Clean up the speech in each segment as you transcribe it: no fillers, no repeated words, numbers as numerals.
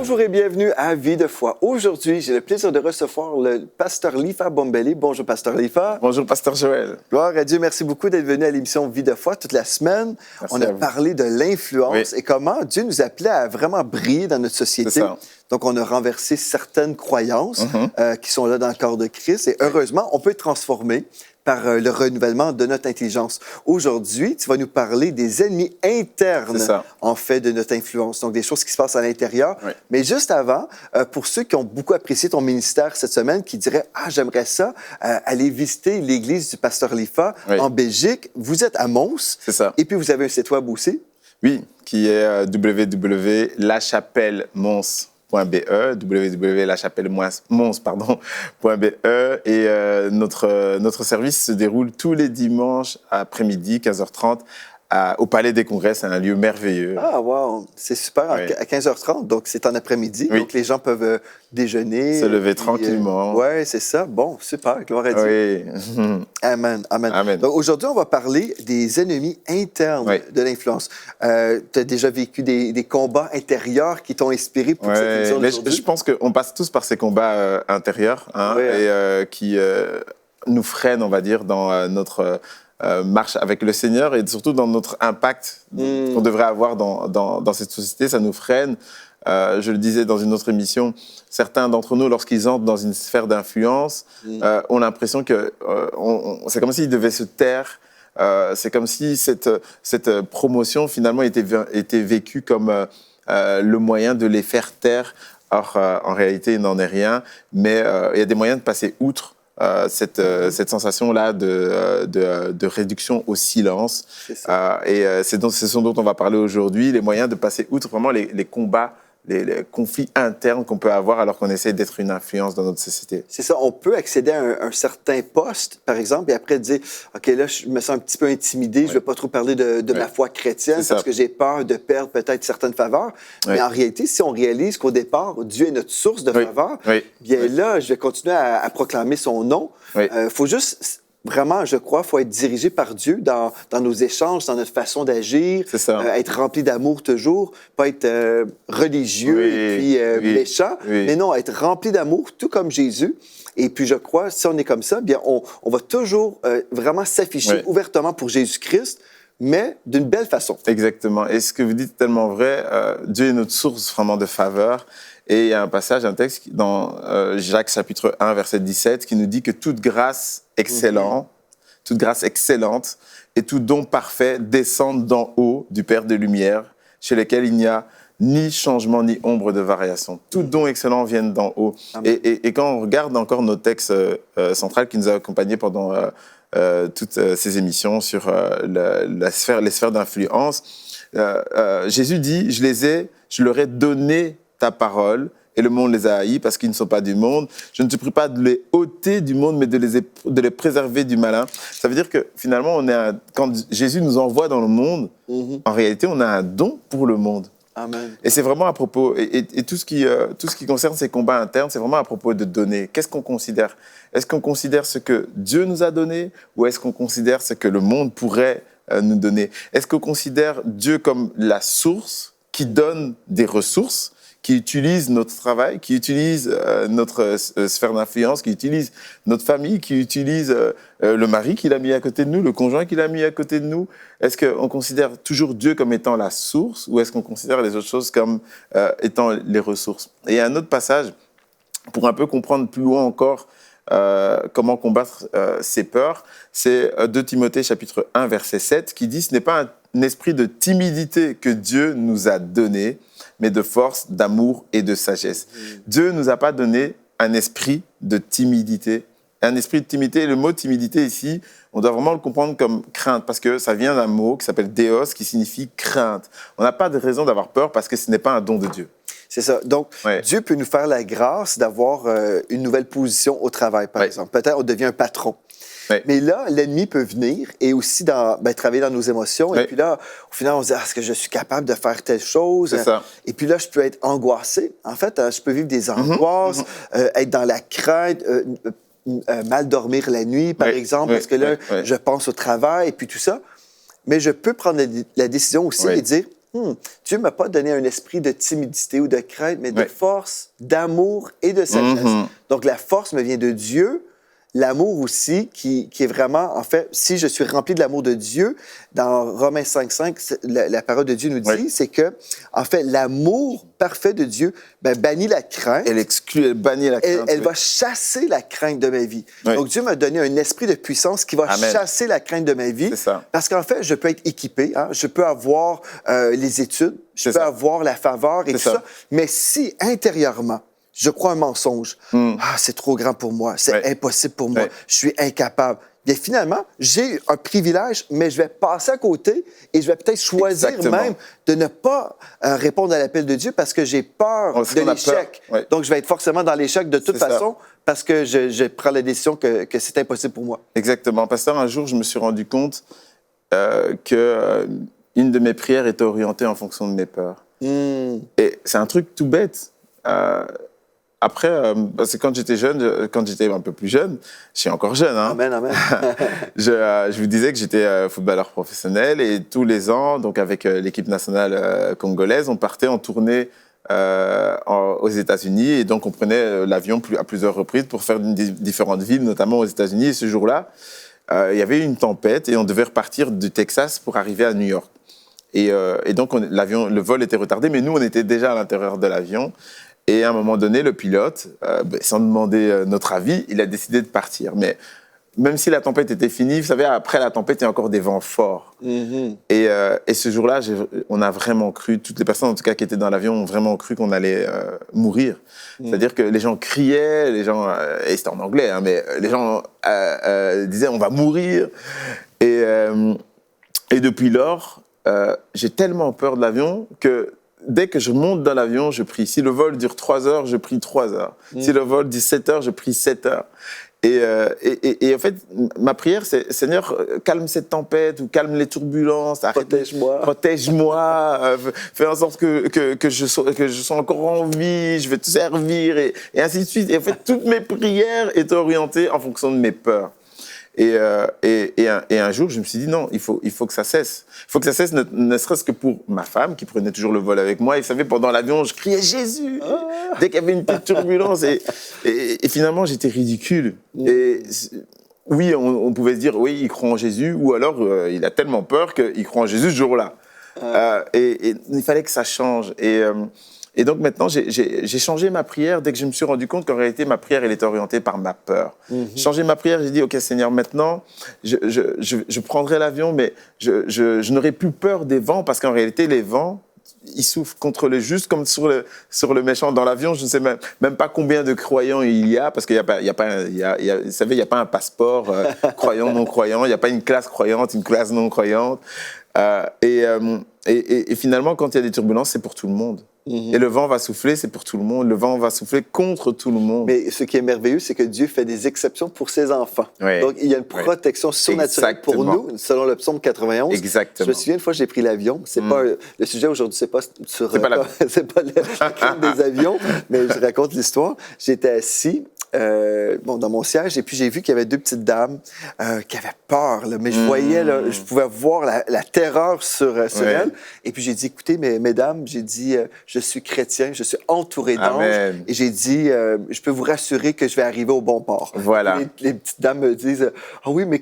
Bonjour et bienvenue à Vie de foi. Aujourd'hui, j'ai le plaisir de recevoir le pasteur Lifa Bombelli. Bonjour, pasteur Lifa. Bonjour, pasteur Joël. Gloire à Dieu. Merci beaucoup d'être venu à l'émission Vie de foi toute la semaine. Merci On a parlé de l'influence et comment Dieu nous appelait à vraiment briller dans notre société. C'est ça. Donc, on a renversé certaines croyances qui sont là dans le corps de Christ et heureusement, on peut être transformé par le renouvellement de notre intelligence. Aujourd'hui, tu vas nous parler des ennemis internes, en fait, de notre influence. Donc, des choses qui se passent à l'intérieur. Oui. Mais juste avant, pour ceux qui ont beaucoup apprécié ton ministère cette semaine, qui diraient « Ah, j'aimerais ça, aller visiter l'église du pasteur Lifa en Belgique. » Vous êtes à Mons. C'est ça. Et puis, vous avez un site web aussi. Oui, qui est www.lachapellemons.be, www.lachapellemons.be. Et notre service se déroule tous les dimanches après-midi, 15h30, au Palais des Congrès. C'est un lieu merveilleux. Ah, wow! C'est super. À 15h30, donc c'est en après-midi. Oui. Donc, les gens peuvent déjeuner. Se lever tranquillement. Oui, c'est ça. Bon, super. Gloire à Dieu. Oui. Amen. Amen. Amen. Donc, aujourd'hui, on va parler des ennemis internes de l'influence. Tu as déjà vécu des combats intérieurs qui t'ont inspiré pour cette émission d'aujourd'hui? Je pense qu'on passe tous par ces combats intérieurs et qui nous freinent, on va dire, dans notre marche avec le Seigneur et surtout dans notre impact qu'on devrait avoir dans cette société. Ça nous freine. Je le disais dans une autre émission, certains d'entre nous, lorsqu'ils entrent dans une sphère d'influence, ont l'impression que c'est comme s'ils devaient se taire. C'est comme si cette promotion, finalement, était vécue comme le moyen de les faire taire. Or, en réalité, il n'en est rien. Mais il y a des moyens de passer outre cette sensation-là de réduction au silence. C'est ce dont on va parler aujourd'hui, les moyens de passer outre vraiment les combats, les conflits internes qu'on peut avoir alors qu'on essaie d'être une influence dans notre société. C'est ça, on peut accéder à un certain poste, par exemple, et après dire « OK, là, je me sens un petit peu intimidé, je ne vais pas trop parler de ma foi chrétienne parce que j'ai peur de perdre peut-être certaines faveurs. » Mais en réalité, si on réalise qu'au départ, Dieu est notre source de faveur, bien là, je vais continuer à proclamer son nom. Faut juste... Vraiment, je crois, il faut être dirigé par Dieu dans nos échanges, dans notre façon d'agir, être rempli d'amour toujours, pas être religieux et puis méchant, mais non, être rempli d'amour, tout comme Jésus. Et puis, je crois, si on est comme ça, bien, on va toujours vraiment s'afficher ouvertement pour Jésus-Christ, mais d'une belle façon. Exactement. Et ce que vous dites est tellement vrai. Dieu est notre source vraiment de faveur. Et il y a un passage, un texte dans Jacques chapitre 1, verset 17, qui nous dit que toute grâce excellente et tout don parfait descendent d'en haut du Père de lumière, chez lequel il n'y a ni changement ni ombre de variation. Tout don excellent vient d'en haut. Et quand on regarde encore nos textes centrales qui nous ont accompagnés pendant toutes ces émissions sur les sphères d'influence, Jésus dit, je leur ai donné ta parole, et le monde les a haïs parce qu'ils ne sont pas du monde. Je ne te prie pas de les ôter du monde, mais de les préserver du malin. Ça veut dire que finalement, quand Jésus nous envoie dans le monde, en réalité, on a un don pour le monde. Amen. Et c'est vraiment à propos, et tout ce qui concerne ces combats internes, c'est vraiment à propos de donner. Qu'est-ce qu'on considère? Est-ce qu'on considère ce que Dieu nous a donné, ou est-ce qu'on considère ce que le monde pourrait nous donner? Est-ce qu'on considère Dieu comme la source qui donne des ressources, qui utilise notre travail, qui utilise notre sphère d'influence, qui utilise notre famille, qui utilise le mari qu'il a mis à côté de nous, le conjoint qu'il a mis à côté de nous? Est-ce qu'on considère toujours Dieu comme étant la source, ou est-ce qu'on considère les autres choses comme étant les ressources? Et il y a un autre passage, pour un peu comprendre plus loin encore comment combattre ces peurs, c'est 2 Timothée chapitre 1, verset 7, qui dit « Ce n'est pas un esprit de timidité que Dieu nous a donné, mais de force, d'amour et de sagesse. » Dieu ne nous a pas donné un esprit de timidité. Un esprit de timidité, le mot timidité ici, on doit vraiment le comprendre comme crainte, parce que ça vient d'un mot qui s'appelle déos, qui signifie crainte. On n'a pas de raison d'avoir peur parce que ce n'est pas un don de Dieu. C'est ça. Donc, Dieu peut nous faire la grâce d'avoir une nouvelle position au travail, par exemple. Peut-être on devient un patron. Mais là, l'ennemi peut venir et aussi travailler dans nos émotions. Et puis là, au final, on se dit, est-ce que je suis capable de faire telle chose? C'est ça. Et puis là, je peux être angoissé. En fait, je peux vivre des angoisses, être dans la crainte, mal dormir la nuit, par exemple, parce que là, je pense au travail et puis tout ça. Mais je peux prendre la décision aussi et dire, Dieu ne m'a pas donné un esprit de timidité ou de crainte, mais de force, d'amour et de sagesse. Donc, la force me vient de Dieu. L'amour aussi, qui est vraiment, en fait, si je suis rempli de l'amour de Dieu, dans Romains 5,5, la parole de Dieu nous dit, c'est que, en fait, l'amour parfait de Dieu bannit la crainte. Elle bannit la crainte. Elle va chasser la crainte de ma vie. Donc, Dieu m'a donné un esprit de puissance qui va chasser la crainte de ma vie. C'est ça. Parce qu'en fait, je peux être équipé, je peux avoir les études, je peux avoir la faveur et tout ça. Mais si, intérieurement, je crois un mensonge. C'est trop grand pour moi. C'est impossible pour moi. Je suis incapable. Bien, finalement, j'ai un privilège, mais je vais passer à côté et je vais peut-être choisir même de ne pas répondre à l'appel de Dieu parce que j'ai peur de l'échec. Donc, je vais être forcément dans l'échec de toute façon parce que je prends la décision que c'est impossible pour moi. Exactement. Pasteur, un jour, je me suis rendu compte qu'une de mes prières était orientée en fonction de mes peurs. Et c'est un truc tout bête. Après, parce que quand j'étais jeune, quand j'étais un peu plus jeune, je suis encore jeune. Amen, amen. Je vous disais que j'étais footballeur professionnel et tous les ans, donc avec l'équipe nationale congolaise, on partait en tournée aux États-Unis et donc on prenait l'avion à plusieurs reprises pour faire différentes villes, notamment aux États-Unis. Et ce jour-là, il y avait eu une tempête et on devait repartir du Texas pour arriver à New York. Et donc le vol était retardé, mais nous, on était déjà à l'intérieur de l'avion. Et à un moment donné, le pilote, sans demander notre avis, il a décidé de partir. Mais même si la tempête était finie, vous savez, après la tempête, il y a encore des vents forts. Et ce jour-là, on a vraiment cru, toutes les personnes en tout cas qui étaient dans l'avion ont vraiment cru qu'on allait mourir. C'est-à-dire que les gens criaient, les gens, et c'était en anglais, mais les gens disaient on va mourir. Et depuis lors, j'ai tellement peur de l'avion que dès que je monte dans l'avion, je prie. Si le vol dure 3 heures, je prie 3 heures. Si le vol dure 7 heures, je prie 7 heures. Et en fait, ma prière, c'est Seigneur, calme cette tempête ou calme les turbulences. Protège-moi. Protège-moi. Fais en sorte que je sois encore en vie, je vais te servir et ainsi de suite. Et en fait, toutes mes prières étaient orientées en fonction de mes peurs. Et un jour, je me suis dit, non, il faut que ça cesse. Il faut que ça cesse, ne serait-ce que pour ma femme, qui prenait toujours le vol avec moi. Et vous savez, pendant l'avion, je criais Jésus dès qu'il y avait une petite turbulence. Et finalement, j'étais ridicule. Et oui, on pouvait se dire, oui, il croit en Jésus, ou alors il a tellement peur qu'il croit en Jésus ce jour-là. Et il fallait que ça change. Et donc maintenant, j'ai changé ma prière dès que je me suis rendu compte qu'en réalité, ma prière, elle était orientée par ma peur. J'ai changé ma prière, j'ai dit, OK Seigneur, maintenant, je prendrai l'avion, mais je n'aurai plus peur des vents, parce qu'en réalité, les vents, ils souffrent contre le juste comme sur le méchant. Dans l'avion, je ne sais même pas combien de croyants il y a, parce qu'il n'y a pas un passeport croyant, non-croyant, il n'y a pas une classe croyante, une classe non-croyante. Et finalement, quand il y a des turbulences, c'est pour tout le monde. Et le vent va souffler, c'est pour tout le monde. Le vent va souffler contre tout le monde. Mais ce qui est merveilleux, c'est que Dieu fait des exceptions pour ses enfants. Donc, il y a une protection surnaturelle pour nous, selon le psaume 91. Exactement. Je me souviens, une fois, j'ai pris l'avion. C'est pas le sujet aujourd'hui, c'est pas sur... C'est pas la crainte des avions, mais je raconte l'histoire. J'étais assis dans mon siège, et puis j'ai vu qu'il y avait 2 petites dames qui avaient peur, là, mais je voyais, là, je pouvais voir la terreur sur elles. Et puis j'ai dit, écoutez, mesdames, j'ai dit, je suis chrétien, je suis entouré d'anges, et j'ai dit, je peux vous rassurer que je vais arriver au bon port. Voilà. Les petites dames me disent, ah oui, mais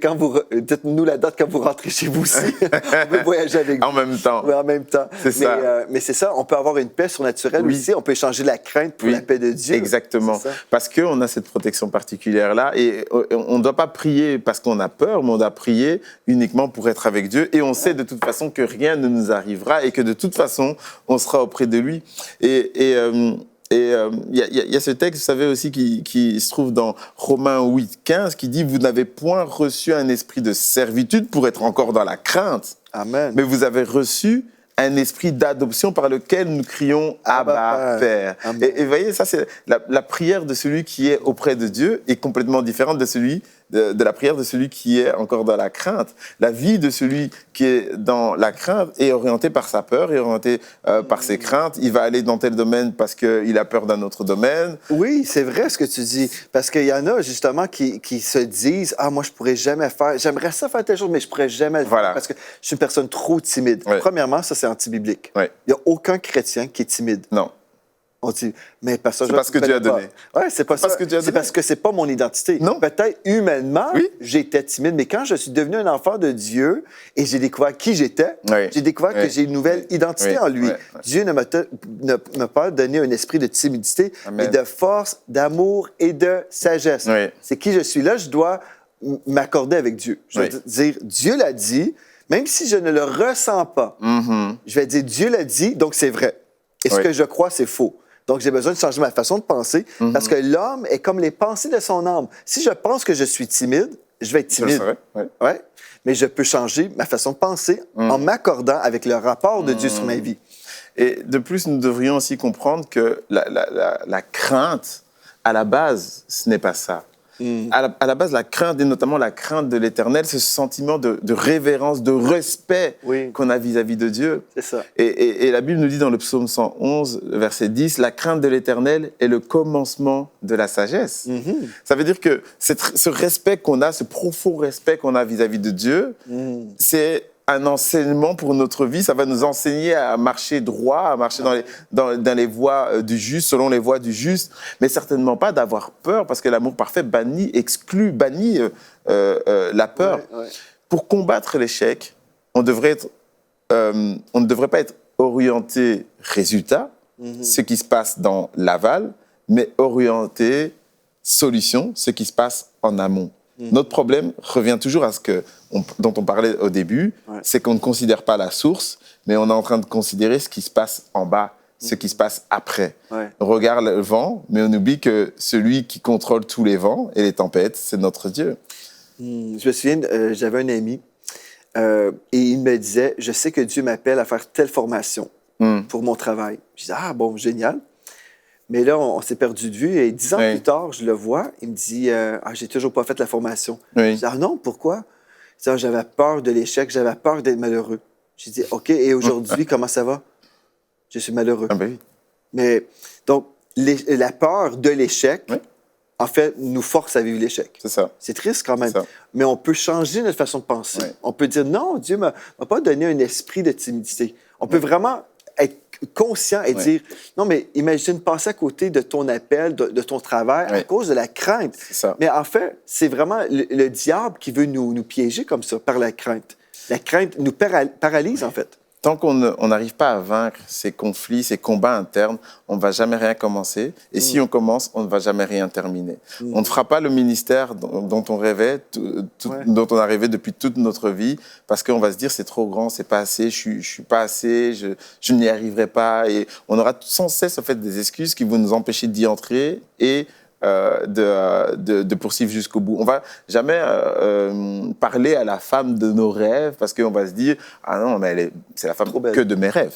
dites-nous la date quand vous rentrez chez vous aussi. On veut voyager avec vous. En même temps. Oui, en même temps. C'est ça. Mais c'est ça, on peut avoir une paix surnaturelle aussi, on peut échanger la crainte pour la paix de Dieu. Exactement. Parce qu'on a cette protection particulière-là, et on ne doit pas prier parce qu'on a peur, mais on doit prier uniquement pour être avec Dieu, et on sait de toute façon que rien ne nous arrivera et que de toute façon, on sera auprès de lui. Et il y a ce texte, vous savez aussi, qui se trouve dans Romains 8,15, qui dit « Vous n'avez point reçu un esprit de servitude pour être encore dans la crainte, Amen. Mais vous avez reçu un esprit d'adoption par lequel nous crions « Abba, Père ». Et vous voyez, ça c'est la prière de celui qui est auprès de Dieu est complètement différente de celui de la prière de celui qui est encore dans la crainte. La vie de celui qui est dans la crainte est orientée par sa peur, est orientée par ses craintes. Il va aller dans tel domaine parce qu'il a peur d'un autre domaine. Oui, c'est vrai ce que tu dis. Parce qu'il y en a justement qui se disent « Ah, moi, je pourrais jamais faire... J'aimerais ça faire telle chose, mais je pourrais jamais le faire parce que je suis une personne trop timide. » Premièrement, ça, c'est anti-biblique. Il n'y a aucun chrétien qui est timide. Non. On dit, mais parce que c'est pas ce que Dieu a donné. Oui, c'est pas ça. C'est parce que c'est pas mon identité. Non. Peut-être humainement, j'étais timide, mais quand je suis devenu un enfant de Dieu et j'ai découvert qui j'étais, j'ai découvert que j'ai une nouvelle identité en lui. Dieu ne m'a pas donné un esprit de timidité, mais de force, d'amour et de sagesse. C'est qui je suis. Là, je dois m'accorder avec Dieu. Je vais dire, Dieu l'a dit, même si je ne le ressens pas. Je vais dire, Dieu l'a dit, donc c'est vrai. Et ce que je crois, c'est faux. Donc, j'ai besoin de changer ma façon de penser parce que l'homme est comme les pensées de son âme. Si je pense que je suis timide, je vais être timide. Mais je peux changer ma façon de penser en m'accordant avec le rapport de Dieu sur ma vie. Et de plus, nous devrions aussi comprendre que la crainte, à la base, ce n'est pas ça. À la base, la crainte, et notamment la crainte de l'Éternel, c'est ce sentiment de révérence, de respect qu'on a vis-à-vis de Dieu. C'est ça. Et la Bible nous dit dans le psaume 111, verset 10, « La crainte de l'Éternel est le commencement de la sagesse. Ça veut dire que ce respect qu'on a, ce profond respect qu'on a vis-à-vis de Dieu, c'est un enseignement pour notre vie. Ça va nous enseigner à marcher droit, à marcher dans les voies du juste, selon les voies du juste, mais certainement pas d'avoir peur, parce que l'amour parfait bannit la peur. Pour combattre l'échec, on ne devrait pas être orienté résultat, ce qui se passe dans l'aval, mais orienté solution, ce qui se passe en amont. Notre problème revient toujours à dont on parlait au début, c'est qu'on ne considère pas la source, mais on est en train de considérer ce qui se passe en bas, ce qui se passe après. On regarde le vent, mais on oublie que celui qui contrôle tous les vents et les tempêtes, c'est notre Dieu. Je me souviens, j'avais un ami et il me disait, je sais que Dieu m'appelle à faire telle formation pour mon travail. Je disais, ah bon, génial. Mais là, on s'est perdu de vue et 10 ans plus tard, je le vois, il me dit, j'ai toujours pas fait la formation. Je dis, ah non, pourquoi? Il dit, j'avais peur de l'échec, j'avais peur d'être malheureux. J'ai dit, OK, et aujourd'hui, comment ça va? Je suis malheureux. Ah ben oui. Mais donc, la peur de l'échec, en fait, nous force à vivre l'échec. C'est ça. C'est triste quand même. Mais on peut changer notre façon de penser. On peut dire, non, Dieu ne m'a pas donné un esprit de timidité. On peut vraiment être conscient et dire, non, mais imagine passer à côté de ton appel, de ton travail à cause de la crainte. Mais en fait, c'est vraiment le diable qui veut nous piéger comme ça, par la crainte. La crainte nous paralyse, en fait. Tant qu'on n'arrive pas à vaincre ces conflits, ces combats internes, on ne va jamais rien commencer. Et si on commence, on ne va jamais rien terminer. On ne fera pas le ministère dont on rêvait, dont on a rêvé depuis toute notre vie, parce qu'on va se dire c'est trop grand, c'est pas assez, je suis pas assez, je n'y arriverai pas. Et on aura sans cesse en fait, des excuses qui vont nous empêcher d'y entrer et de poursuivre jusqu'au bout. On va jamais parler à la femme de nos rêves parce qu'on va se dire ah non mais c'est la femme que de mes rêves.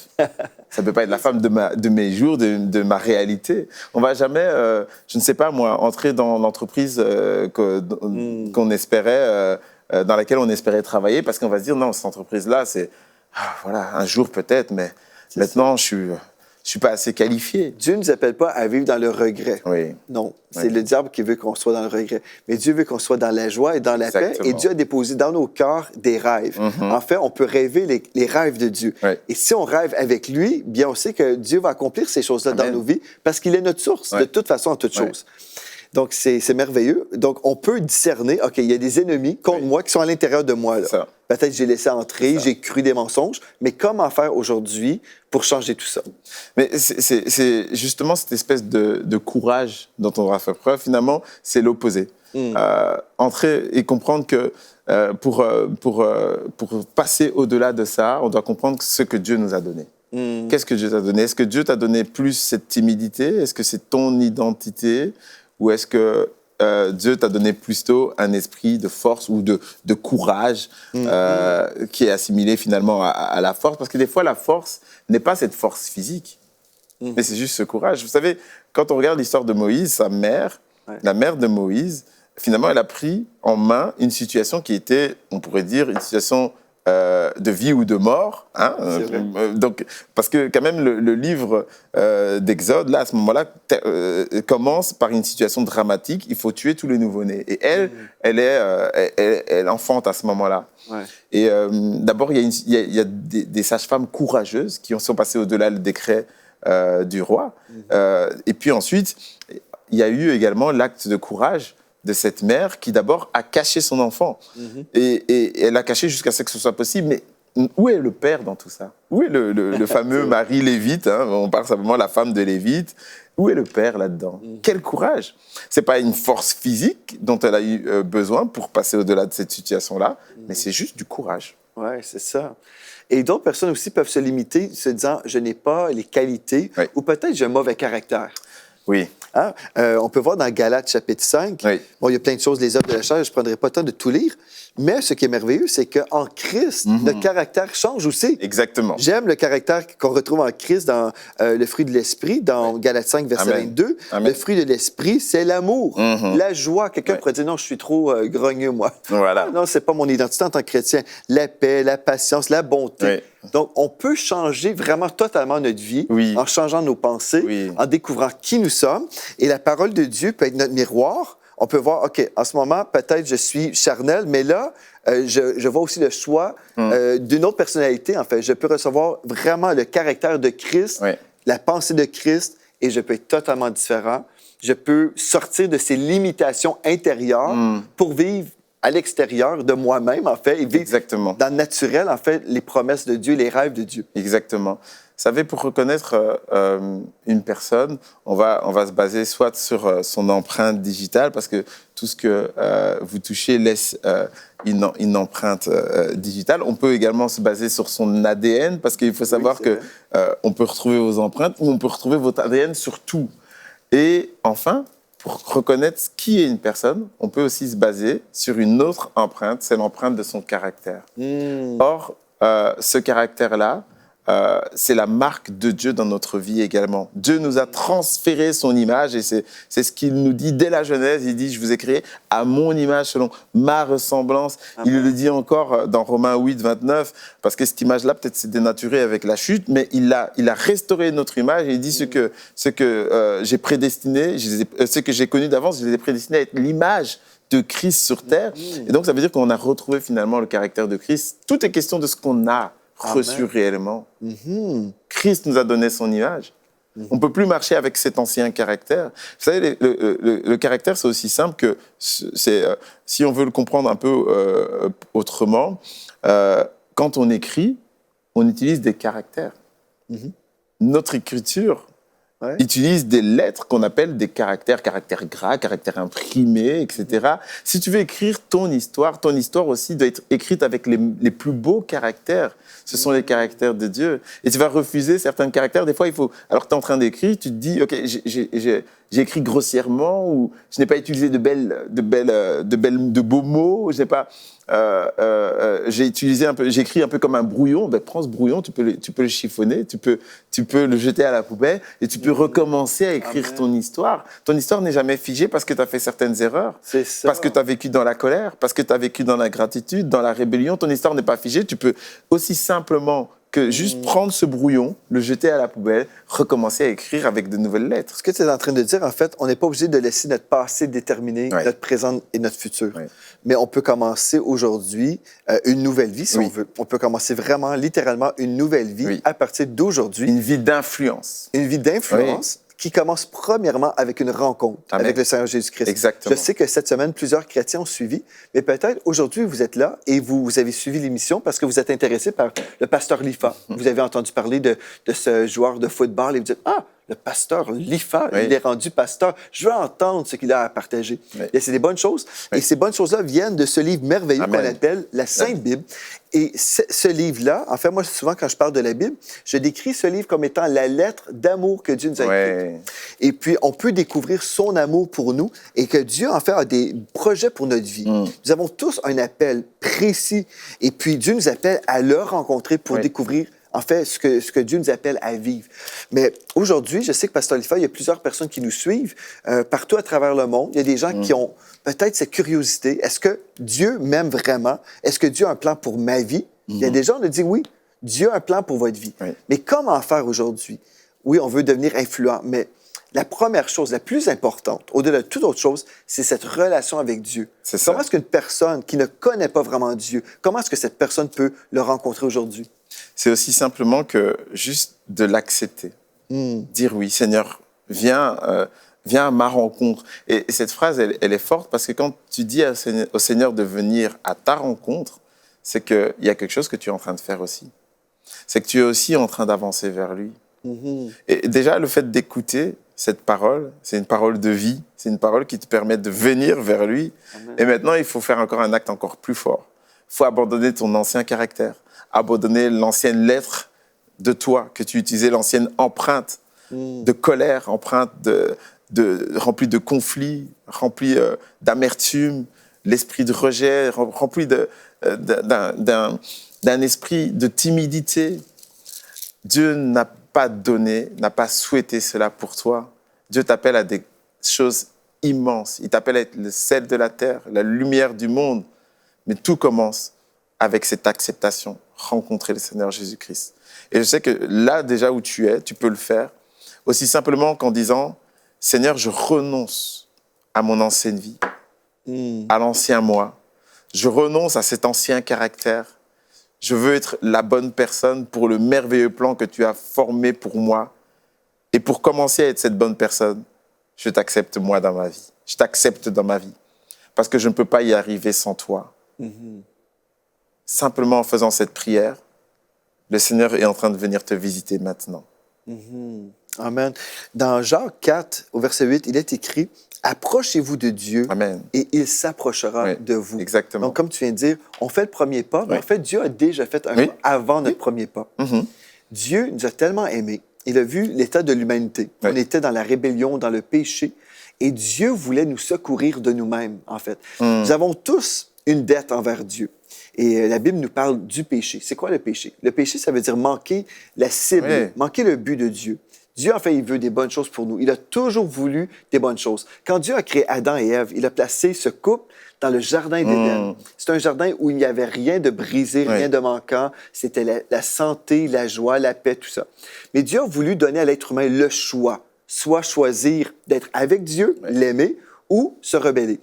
Ça peut pas être la femme de mes jours, de ma réalité. On va jamais, je ne sais pas moi, entrer dans l'entreprise qu'on espérait, dans laquelle on espérait travailler parce qu'on va se dire non cette entreprise là c'est voilà un jour peut-être mais maintenant je suis pas assez qualifié. Dieu ne nous appelle pas à vivre dans le regret. Non, c'est le diable qui veut qu'on soit dans le regret. Mais Dieu veut qu'on soit dans la joie et dans la paix. Et Dieu a déposé dans nos cœurs des rêves. En fait, on peut rêver les rêves de Dieu. Et si on rêve avec lui, bien on sait que Dieu va accomplir ces choses-là dans nos vies parce qu'il est notre source, de toute façon, en toute chose. Donc, c'est merveilleux. Donc, on peut discerner, OK, il y a des ennemis contre moi qui sont à l'intérieur de moi. Peut-être que j'ai laissé entrer, j'ai cru des mensonges, mais comment faire aujourd'hui pour changer tout ça? Mais c'est justement cette espèce de courage dont on va faire preuve, finalement, c'est l'opposé. Entrer et comprendre que pour passer au-delà de ça, on doit comprendre ce que Dieu nous a donné. Qu'est-ce que Dieu t'a donné? Est-ce que Dieu t'a donné plus cette timidité? Est-ce que c'est ton identité? Ou est-ce que Dieu t'a donné plutôt un esprit de force ou de courage qui est assimilé finalement à la force? Parce que des fois, la force n'est pas cette force physique, mais c'est juste ce courage. Vous savez, quand on regarde l'histoire de Moïse, sa mère, la mère de Moïse, finalement, elle a pris en main une situation qui était, on pourrait dire, une situation de vie ou de mort. Hein, donc, parce que quand même, le livre d'Exode, là, à ce moment-là, commence par une situation dramatique. Il faut tuer tous les nouveau-nés. Et elle enfante à ce moment-là. Ouais. Et d'abord, il y a des sages-femmes courageuses qui sont passées au-delà du décret du roi. Et puis ensuite, il y a eu également l'acte de courage de cette mère qui d'abord a caché son enfant. Et elle l'a caché jusqu'à ce que ce soit possible. Mais où est le père dans tout ça? Où est le fameux mari lévite, hein? On parle simplement de la femme de Lévite. Où est le père là-dedans? Quel courage! C'est pas une force physique dont elle a eu besoin pour passer au-delà de cette situation-là, mais c'est juste du courage. Oui, c'est ça. Et d'autres personnes aussi peuvent se limiter, se disant, je n'ai pas les qualités, ou peut-être j'ai un mauvais caractère. Oui. Hein? On peut voir dans Galates chapitre 5, bon, il y a plein de choses, les œuvres de la chair, je ne prendrai pas le temps de tout lire, mais ce qui est merveilleux, c'est qu'en Christ, le caractère change aussi. Exactement. J'aime le caractère qu'on retrouve en Christ dans le fruit de l'esprit, dans Galates 5, verset 22. Amen. Le fruit de l'esprit, c'est l'amour, la joie. Quelqu'un pourrait dire, non, je suis trop grogneux, moi. Voilà. Non, ce n'est pas mon identité en tant que chrétien. La paix, la patience, la bonté. Donc, on peut changer vraiment totalement notre vie en changeant nos pensées, en découvrant qui nous sommes. Et la parole de Dieu peut être notre miroir. On peut voir, OK, en ce moment, peut-être je suis charnel, mais là, je vois aussi le choix d'une autre personnalité. En fait, je peux recevoir vraiment le caractère de Christ, la pensée de Christ, et je peux être totalement différent. Je peux sortir de ces limitations intérieures pour vivre à l'extérieur de moi-même, en fait, et vivre dans le naturel, en fait, les promesses de Dieu, les rêves de Dieu. Exactement. Vous savez, pour reconnaître une personne, on va se baser soit sur son empreinte digitale, parce que tout ce que vous touchez laisse une empreinte digitale. On peut également se baser sur son ADN, parce qu'il faut savoir qu'on peut retrouver vos empreintes, ou on peut retrouver votre ADN sur tout. Et enfin, pour reconnaître qui est une personne, on peut aussi se baser sur une autre empreinte, c'est l'empreinte de son caractère. Or, ce caractère-là, c'est la marque de Dieu dans notre vie également. Dieu nous a transféré son image et c'est ce qu'il nous dit dès la Genèse. Il dit, je vous ai créé à mon image, selon ma ressemblance. Amen. Il le dit encore dans Romains 8, 29, parce que cette image-là, peut-être, s'est dénaturée avec la chute, mais il a restauré notre image et il dit ce que j'ai prédestiné, ce que j'ai connu d'avance, je les ai prédestinés à être l'image de Christ sur terre. Et donc, ça veut dire qu'on a retrouvé finalement le caractère de Christ. Tout est question de ce qu'on a reçu réellement. Christ nous a donné son image. On ne peut plus marcher avec cet ancien caractère. Vous savez, le caractère, c'est aussi simple que, si on veut le comprendre un peu autrement, quand on écrit, on utilise des caractères. Notre écriture utilise des lettres qu'on appelle des caractères gras, caractères imprimés, etc. Si tu veux écrire ton histoire aussi doit être écrite avec les plus beaux caractères. Ce sont les caractères de Dieu. Et tu vas refuser certains caractères. Des fois, alors que tu es en train d'écrire, tu te dis, OK, j'ai écrit grossièrement, ou je n'ai pas utilisé de beaux mots, je n'ai pas... j'ai écrit un peu comme un brouillon. Ben, prends ce brouillon, tu peux le chiffonner, tu peux le jeter à la poubelle et tu peux recommencer à écrire ton histoire. Ton histoire n'est jamais figée parce que tu as fait certaines erreurs, parce que tu as vécu dans la colère, parce que tu as vécu dans la gratitude, dans la rébellion. Ton histoire n'est pas figée. Tu peux aussi simplement que juste prendre ce brouillon, le jeter à la poubelle, recommencer à écrire avec de nouvelles lettres. Ce que tu es en train de dire, en fait, on n'est pas obligé de laisser notre passé déterminer notre présent et notre futur. Mais on peut commencer aujourd'hui une nouvelle vie, si on veut. On peut commencer vraiment, littéralement, une nouvelle vie à partir d'aujourd'hui. Une vie d'influence. Une vie d'influence qui commence premièrement avec une rencontre avec le Seigneur Jésus-Christ. Exactement. Je sais que cette semaine, plusieurs chrétiens ont suivi, mais peut-être aujourd'hui, vous êtes là et vous avez suivi l'émission parce que vous êtes intéressé par le pasteur Lifa. Vous avez entendu parler de ce joueur de football et vous dites « Ah, le pasteur Lifa, il est rendu pasteur. Je veux entendre ce qu'il a à partager. » Et c'est des bonnes choses. Et ces bonnes choses-là viennent de ce livre merveilleux qu'on appelle la Sainte Bible. Et ce livre-là, en fait, moi, souvent, quand je parle de la Bible, je décris ce livre comme étant la lettre d'amour que Dieu nous a écrite. Et puis, on peut découvrir son amour pour nous et que Dieu, en fait, a des projets pour notre vie. Nous avons tous un appel précis. Et puis, Dieu nous appelle à le rencontrer pour découvrir en fait, ce que Dieu nous appelle à vivre. Mais aujourd'hui, je sais que Pasteur Lifa, il y a plusieurs personnes qui nous suivent partout à travers le monde. Il y a des gens qui ont peut-être cette curiosité. Est-ce que Dieu m'aime vraiment? Est-ce que Dieu a un plan pour ma vie? Il y a des gens qui disent oui, Dieu a un plan pour votre vie. Oui. Mais comment faire aujourd'hui? Oui, on veut devenir influent, mais la première chose, la plus importante, au-delà de toute autre chose, c'est cette relation avec Dieu. Comment est-ce qu'une personne qui ne connaît pas vraiment Dieu, comment est-ce que cette personne peut le rencontrer aujourd'hui? C'est aussi simplement que juste de l'accepter. Dire oui, Seigneur, viens à ma rencontre. Et cette phrase, elle est forte parce que quand tu dis au Seigneur de venir à ta rencontre, c'est qu'il y a quelque chose que tu es en train de faire aussi. C'est que tu es aussi en train d'avancer vers lui. Et déjà, le fait d'écouter cette parole, c'est une parole de vie, c'est une parole qui te permet de venir vers lui. Amen. Et maintenant, il faut faire encore un acte encore plus fort. Il faut abandonner ton ancien caractère, abandonner l'ancienne lettre de toi que tu utilisais, l'ancienne empreinte de colère, empreinte remplie de conflits, remplie d'amertume, l'esprit de rejet, rempli d'un esprit de timidité. Dieu n'a pas donné, n'a pas souhaité cela pour toi. Dieu t'appelle à des choses immenses. Il t'appelle à être le sel de la terre, la lumière du monde. Mais tout commence avec cette acceptation, rencontrer le Seigneur Jésus-Christ. Et je sais que là, déjà où tu es, tu peux le faire aussi simplement qu'en disant « Seigneur, je renonce à mon ancienne vie, à l'ancien moi. Je renonce à cet ancien caractère. Je veux être la bonne personne pour le merveilleux plan que tu as formé pour moi. Et pour commencer à être cette bonne personne, je t'accepte moi dans ma vie. Je t'accepte dans ma vie. Parce que je ne peux pas y arriver sans toi. » Simplement en faisant cette prière, le Seigneur est en train de venir te visiter maintenant. Amen. Dans Jacques 4, au verset 8, il est écrit « Approchez-vous de Dieu Amen. Et il s'approchera de vous. » Exactement. Donc, comme tu viens de dire, on fait le premier pas, mais en fait, Dieu a déjà fait un pas avant notre premier pas. Dieu nous a tellement aimés. Il a vu l'état de l'humanité. On était dans la rébellion, dans le péché. Et Dieu voulait nous secourir de nous-mêmes, en fait. Nous avons tous une dette envers Dieu. Et la Bible nous parle du péché. C'est quoi le péché? Le péché, ça veut dire manquer la cible, manquer le but de Dieu. Dieu, en fait, il veut des bonnes choses pour nous. Il a toujours voulu des bonnes choses. Quand Dieu a créé Adam et Ève, il a placé ce couple dans le jardin d'Éden. C'est un jardin où il n'y avait rien de brisé, rien de manquant. C'était la santé, la joie, la paix, tout ça. Mais Dieu a voulu donner à l'être humain le choix. Soit choisir d'être avec Dieu, l'aimer, ou se rebeller.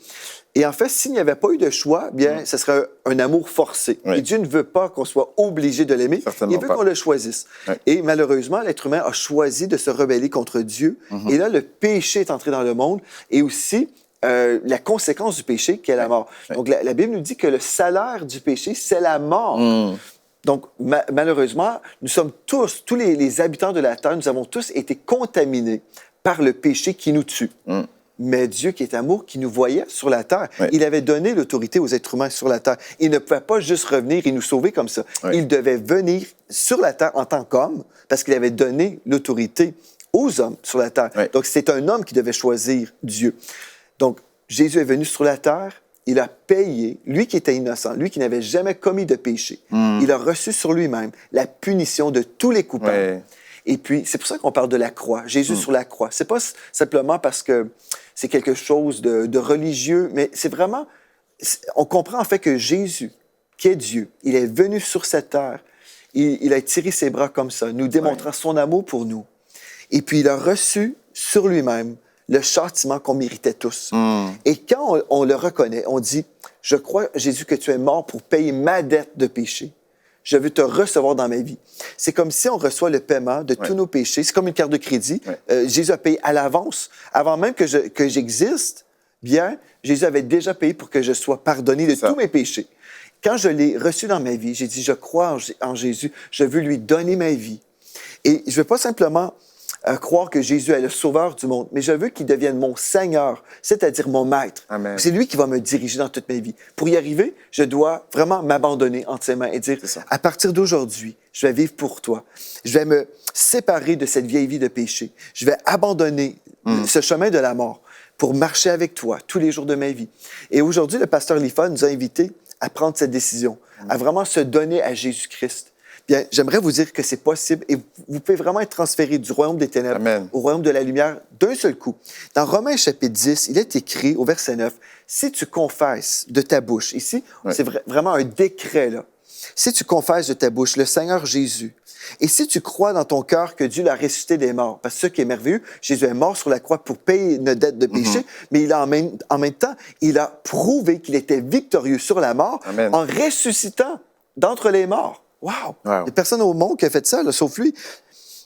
Et en fait, s'il n'y avait pas eu de choix, bien, ce serait un amour forcé. Et Dieu ne veut pas qu'on soit obligé de l'aimer. Il veut qu'on le choisisse. Et malheureusement, l'être humain a choisi de se rebeller contre Dieu. Et là, le péché est entré dans le monde. Et aussi, la conséquence du péché, qui est la mort. Donc, la Bible nous dit que le salaire du péché, c'est la mort. Donc, malheureusement, nous sommes tous les habitants de la terre, nous avons tous été contaminés par le péché qui nous tue. Mais Dieu, qui est amour, qui nous voyait sur la terre, il avait donné l'autorité aux êtres humains sur la terre. Il ne pouvait pas juste revenir et nous sauver comme ça. Il devait venir sur la terre en tant qu'homme parce qu'il avait donné l'autorité aux hommes sur la terre. Donc, c'est un homme qui devait choisir Dieu. Donc, Jésus est venu sur la terre, il a payé, lui qui était innocent, lui qui n'avait jamais commis de péché. Il a reçu sur lui-même la punition de tous les coupables. Et puis, c'est pour ça qu'on parle de la croix, Jésus sur la croix. C'est pas simplement parce que c'est quelque chose de religieux, mais c'est vraiment... On comprend en fait que Jésus, qui est Dieu, il est venu sur cette terre, il a étiré ses bras comme ça, nous démontrant son amour pour nous. Et puis, il a reçu sur lui-même le châtiment qu'on méritait tous. Et quand on le reconnaît, on dit, « Je crois, Jésus, que tu es mort pour payer ma dette de péché. Je veux te recevoir dans ma vie. » C'est comme si on reçoit le paiement de tous nos péchés. C'est comme une carte de crédit. Jésus a payé à l'avance. Avant même que j'existe, bien, Jésus avait déjà payé pour que je sois pardonné de tous mes péchés. Quand je l'ai reçu dans ma vie, j'ai dit, je crois en Jésus, je veux lui donner ma vie. Et je ne veux pas simplement croire que Jésus est le sauveur du monde, mais je veux qu'il devienne mon Seigneur, c'est-à-dire mon maître. Amen. C'est lui qui va me diriger dans toute ma vie. Pour y arriver, je dois vraiment m'abandonner entre ses mains et dire, à partir d'aujourd'hui, je vais vivre pour toi. Je vais me séparer de cette vieille vie de péché. Je vais abandonner ce chemin de la mort pour marcher avec toi tous les jours de ma vie. Et aujourd'hui, le pasteur Lifa nous a invités à prendre cette décision, à vraiment se donner à Jésus-Christ. Bien, j'aimerais vous dire que c'est possible et vous pouvez vraiment être transféré du royaume des ténèbres Amen. au royaume de la lumière d'un seul coup. Dans Romains chapitre 10, il est écrit au verset 9, « Si tu confesses de ta bouche », ici, c'est vraiment un décret, là. « Si tu confesses de ta bouche le Seigneur Jésus, et si tu crois dans ton cœur que Dieu l'a ressuscité des morts, parce que ce qui est merveilleux, Jésus est mort sur la croix pour payer notre dette de péché, mais il a en même temps, il a prouvé qu'il était victorieux sur la mort Amen. en ressuscitant d'entre les morts. Wow! Il n'y a personne au monde qui a fait ça, là, sauf lui.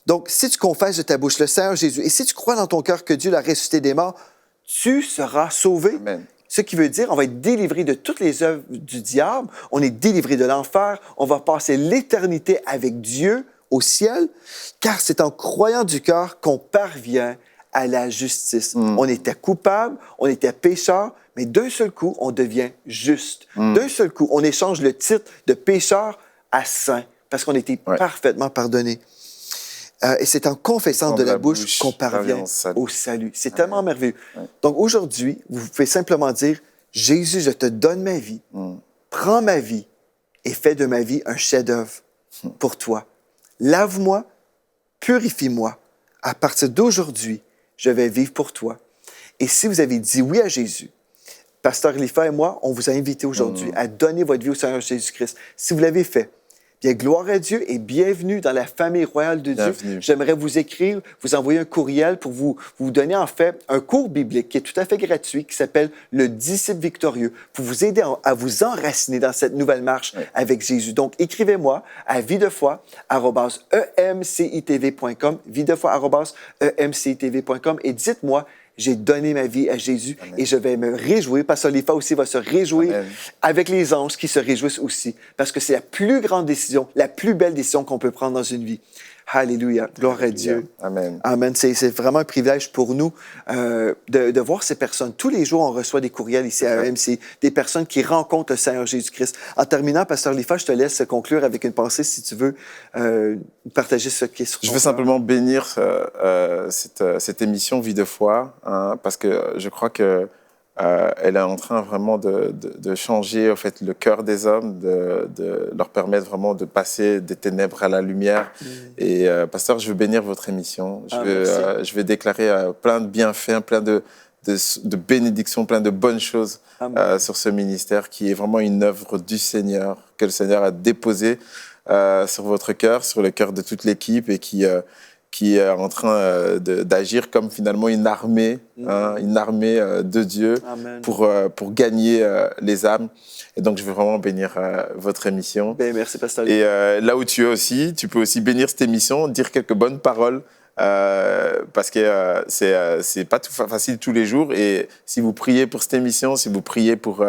Donc, si tu confesses de ta bouche le Seigneur Jésus, et si tu crois dans ton cœur que Dieu l'a ressuscité des morts, tu seras sauvé. Amen. Ce qui veut dire, on va être délivré de toutes les œuvres du diable, on est délivré de l'enfer, on va passer l'éternité avec Dieu au ciel, car c'est en croyant du cœur qu'on parvient à la justice. On était coupable, on était pécheur, mais d'un seul coup, on devient juste. D'un seul coup, on échange le titre de pécheur à saint, parce qu'on était parfaitement pardonné. Et c'est en confessant de la bouche qu'on parvient au salut. C'est tellement merveilleux. Donc aujourd'hui, vous pouvez simplement dire, Jésus, je te donne ma vie, prends ma vie et fais de ma vie un chef-d'œuvre pour toi. Lave-moi, purifie-moi. À partir d'aujourd'hui, je vais vivre pour toi. Et si vous avez dit oui à Jésus, Pasteur Elifa et moi, on vous a invité aujourd'hui à donner votre vie au Seigneur Jésus-Christ. Si vous l'avez fait, bien, gloire à Dieu et bienvenue dans la famille royale de Dieu. J'aimerais vous écrire, vous envoyer un courriel pour vous donner en fait un cours biblique qui est tout à fait gratuit, qui s'appelle Le Disciple Victorieux, pour vous aider à vous enraciner dans cette nouvelle marche avec Jésus. Donc, écrivez-moi à videfoi@emcitv.com, videfoi@emcitv.com et dites-moi, j'ai donné ma vie à Jésus et je vais me réjouir. Pasteur Elifa aussi va se réjouir avec les anges qui se réjouissent aussi. Parce que c'est la plus grande décision, la plus belle décision qu'on peut prendre dans une vie. Alléluia. Gloire à Dieu. Amen. Amen. C'est vraiment un privilège pour nous de voir ces personnes. Tous les jours, on reçoit des courriels ici à EMC, des personnes qui rencontrent le Seigneur Jésus-Christ. En terminant, Pasteur Elifa, je te laisse conclure avec une pensée si tu veux partager ce qui est sur ton Je veux simplement bénir cette émission Vie de foi, parce que je crois que elle est en train vraiment de changer en fait, le cœur des hommes, de leur permettre vraiment de passer des ténèbres à la lumière. Et pasteur, je veux bénir votre émission. Je vais déclarer plein de bienfaits, plein de bénédictions, plein de bonnes choses sur ce ministère qui est vraiment une œuvre du Seigneur, que le Seigneur a déposée sur votre cœur, sur le cœur de toute l'équipe et qui est en train d'agir comme finalement une armée de Dieu pour gagner les âmes. Et donc, je veux vraiment bénir votre émission. Ben, merci, Pasteur. Et là où tu es aussi, tu peux aussi bénir cette émission, dire quelques bonnes paroles, parce que c'est pas tout facile tous les jours. Et si vous priez pour cette émission, si vous priez pour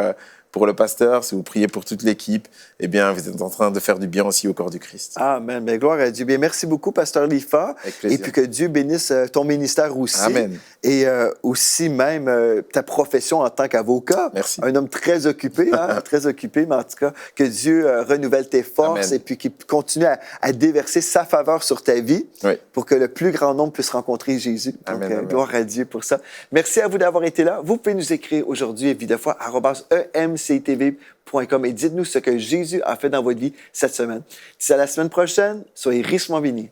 le pasteur, si vous priez pour toute l'équipe, eh bien, vous êtes en train de faire du bien aussi au corps du Christ. Amen. Bien, gloire à Dieu. Bien, merci beaucoup, Pasteur Elifa. Et puis que Dieu bénisse ton ministère aussi. Amen. Et aussi même ta profession en tant qu'avocat. Merci. Un homme très occupé, très occupé, mais en tout cas, que Dieu renouvelle tes forces. Amen. Et puis qu'il continue à déverser sa faveur sur ta vie pour que le plus grand nombre puisse rencontrer Jésus. Donc, amen. Gloire à Dieu pour ça. Merci à vous d'avoir été là. Vous pouvez nous écrire aujourd'hui, videfoi@emctv.com et dites-nous ce que Jésus a fait dans votre vie cette semaine. D'ici à la semaine prochaine, soyez richement bénis.